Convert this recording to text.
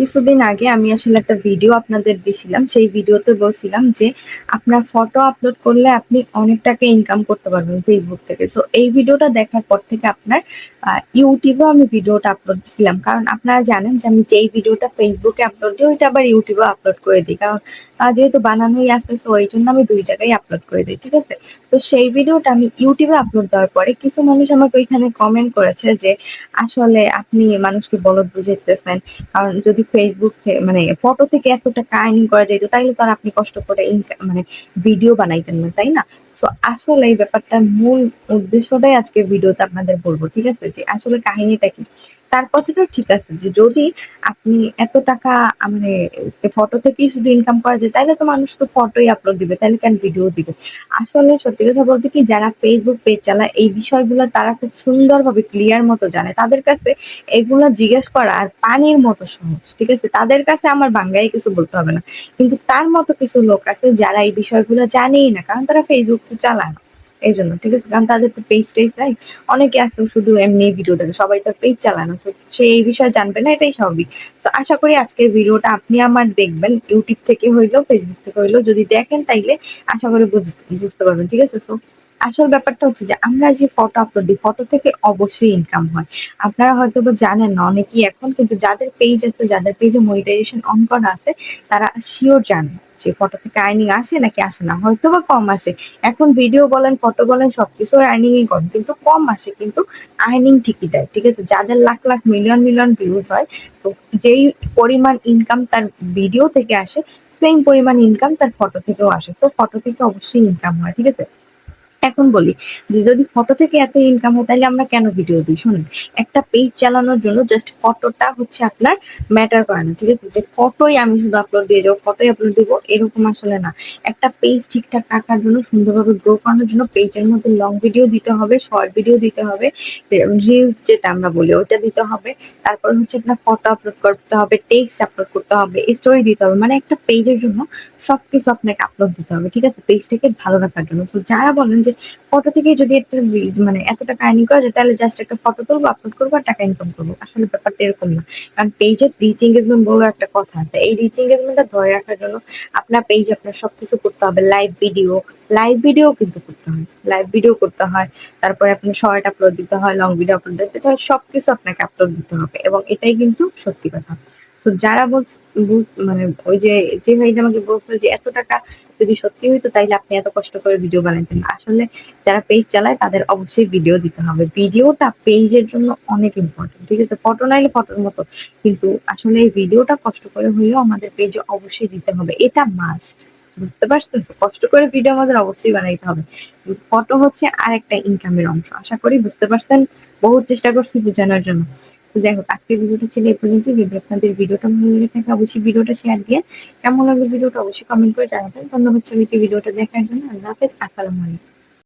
কিছুদিন আগে আমি আসলে একটা ভিডিও আপনাদের দিছিলাম। সেই ভিডিওতে বলছিলাম যে আপনার ফটো আপলোড করলে আপনি অনেক টাকা ইনকাম করতে পারবেন ফেসবুক থেকে। সো এই ভিডিওটা দেখার পর থেকে আপনার ইউটিউবেও আমি ভিডিওটা আপলোড দিছিলাম। কারণ আপনারা জানেন যে আমি যেই ভিডিওটা ফেসবুকে আপলোড দিই ওইটা আবার ইউটিউবেও আপলোড করে দিই। কারণ যেহেতু বানানোই আছে, সো এই জন্য আমি ২ জায়গায় আপলোড করে দিই। ঠিক আছে? তো সেই ভিডিওটা আমি ইউটিউবে আপলোড দেওয়ার পরে কিছু মানুষ আমাকে ওইখানে কমেন্ট করেছে যে আসলে আপনি মানুষকে বলদ বুঝাইতেছেন। কারণ যদি ফেসবুক মানে ফটো থেকে এত টাকা আর্নিং করা যাইতো তাইলে তো আর আপনি কষ্ট করে মানে ভিডিও বানাইতেন না, তাই না? সো আসলে এই ব্যাপারটার মূল উদ্দেশ্যটাই আজকে ভিডিওতে আপনাদের বলবো। ঠিক আছে? যে আসলে কাহিনীটা কি। তার কথাটাও ঠিক আছে যে যদি আপনি এত টাকা মানে ফটো থেকেই শুধু ইনকাম করা যায় তাইলে তো মানুষ তো ফটোই আপলোড দিবে, তাইলে কেন ভিডিও দিবে? আসলে সত্যি কথা বলতে কি, যারা ফেসবুক পেজ চালায় এই বিষয়গুলো তারা খুব সুন্দরভাবে ক্লিয়ার মতো জানে। তাদের কাছে এগুলো জিজ্ঞেস করা আর পানির মতো সহজ। ঠিক আছে? তাদের কাছে আমার বাংলায় কিছু বলতে হবে না। কিন্তু তার মতো কিছু লোক আছে যারা এই বিষয়গুলো জানেই না, কারণ তারা ফেসবুক তো চালায় না। এই জন্য ঠিক আছে, কারণ তাদের তো পেজ টেজ নাই। অনেকে আছে শুধু এমনি ভিডিও দেখে, সবাই তো পেজ চালায় না। So, সে এই বিষয়ে জানবে না, এটাই স্বাভাবিক। তো আশা করি আজকের ভিডিওটা আপনি আমার দেখবেন, ইউটিউব থেকে হইলো ফেসবুক থেকে হইলো, যদি দেখেন তাইলে আশা করি বুঝতে পারবেন। ঠিক আছে? সো আসল ব্যাপারটা হচ্ছে যে আমরা যে ফটো আপলোড দিই, ফটো থেকে অবশ্যই ইনকাম হয়। আপনারা হয়তো বা জানেন না অনেকেই এখন, কিন্তু যাদের পেজ আছে, যাদের পেজে মনিটাইজেশন অন করা আছে, তারা শিওর জানে যে ফটো থেকে আর্নিং আসে নাকি আসে না। হয়তো বা কম আসে। এখন ভিডিও বলেন, ফটো বলেন, সবকিছুর আর্নিংই কম, কিন্তু কম আসে, কিন্তু আর্নিং ঠিকই দেয়। ঠিক আছে? যাদের lakh lakh million million views হয়, তো যেই পরিমাণ ইনকাম তার ভিডিও থেকে আসে, সেম পরিমাণ ইনকাম তার ফটো থেকেও আসে। সো ফটো থেকে অবশ্যই ইনকাম হয়। ঠিক আছে? এখন বলি যে যদি ফটো থেকে এত ইনকাম হয় তাহলে আমরা কেন ভিডিও দিই? শুনুন, একটা পেজ চালানোর জন্য জাস্ট ফটোটা হচ্ছে আপনার ম্যাটার করে না। ঠিক আছে? যে ফটোই আমি শুধু আপলোড দিয়ে যাবো, ফটোই আপলোড দিব, এরকম আসলে না। একটা পেজ ঠিকঠাক রাখার জন্য, সুন্দরভাবে গ্রো করানোর জন্য পেজের মধ্যে লং ভিডিও দিতে হবে, শর্ট ভিডিও দিতে হবে, রিলস যেটা আমরা বলি ওইটা দিতে হবে। তারপর হচ্ছে আপনার ফটো আপলোড করতে হবে, টেক্সট আপলোড করতে হবে, স্টোরি দিতে হবে। মানে একটা পেজের জন্য সবকিছু আপনাকে আপলোড দিতে হবে। ঠিক আছে? পেজটাকে ভালো রাখার জন্য। তো যারা বলেন যে ফটো থেকে যদি একটা মানে এত টাকা আর্নিং করা যায়, তাহলে জাস্ট একটা ফটো তুলবো, আপলোড করবো আর টাকা ইনকাম করবো। আসলে ব্যাপারটা এরকম না। কারণ পেজের রিচ এঙ্গেজমেন্ট বলে একটা কথা আছে। এই রিচ এঙ্গেজমেন্টটা ধরে রাখার জন্য আপনার পেজ আপনার সবকিছু করতে হবে। লাইভ ভিডিও কিন্তু করতে হয়। লাইভ ভিডিও করতে হয়। তারপরে আপনার শর্ট আপলোড দিতে হয়, লং ভিডিও আপলোড দিতে হয়। সবকিছু আপনাকে আপলোড দিতে হবে। এবং এটাই কিন্তু সত্যি কথা। তো যারা মানে ওই যে ভাইটা আমাকে বলছে যে এত টাকা যদি সত্যি হইতো তাইলে আপনি এত কষ্ট করে ভিডিও বানাইতেন না। আসলে যারা পেজ চালায় তাদের অবশ্যই ভিডিও দিতে হবে। ভিডিওটা পেজের জন্য অনেক ইম্পর্টেন্ট। ঠিক আছে? ফটো নাইলে ফটোর মতো। কিন্তু আসলে এই ভিডিওটা কষ্ট করে হলেও আমাদের পেজে অবশ্যই দিতে হবে। এটা মাস্ট। বুঝতে পারছেন? তো কষ্ট করে ভিডিও আমাদের অবশ্যই বানাইতে হবে। কিন্তু ফটো হচ্ছে আরেকটা ইনকামের অংশ। আশা করি বুঝতে পারছেন। বহুত চেষ্টা করছি বোঝানোর জন্য। তো যাই হোক, আজকের ভিডিওটা ছিল এই পর্যন্তই। যদি আপনাদের ভিডিওটা ভালো লেগে থাকে অবশ্যই ভিডিওটা শেয়ার দিয়ে, কেমন লাগলো ভিডিওটা অবশ্যই কমেন্ট করে জানাবেন। ধন্যবাদ সবাইকে ভিডিওটা দেখার জন্য। আল্লাহ হাফেজ। আসসালামু আলাইকুম।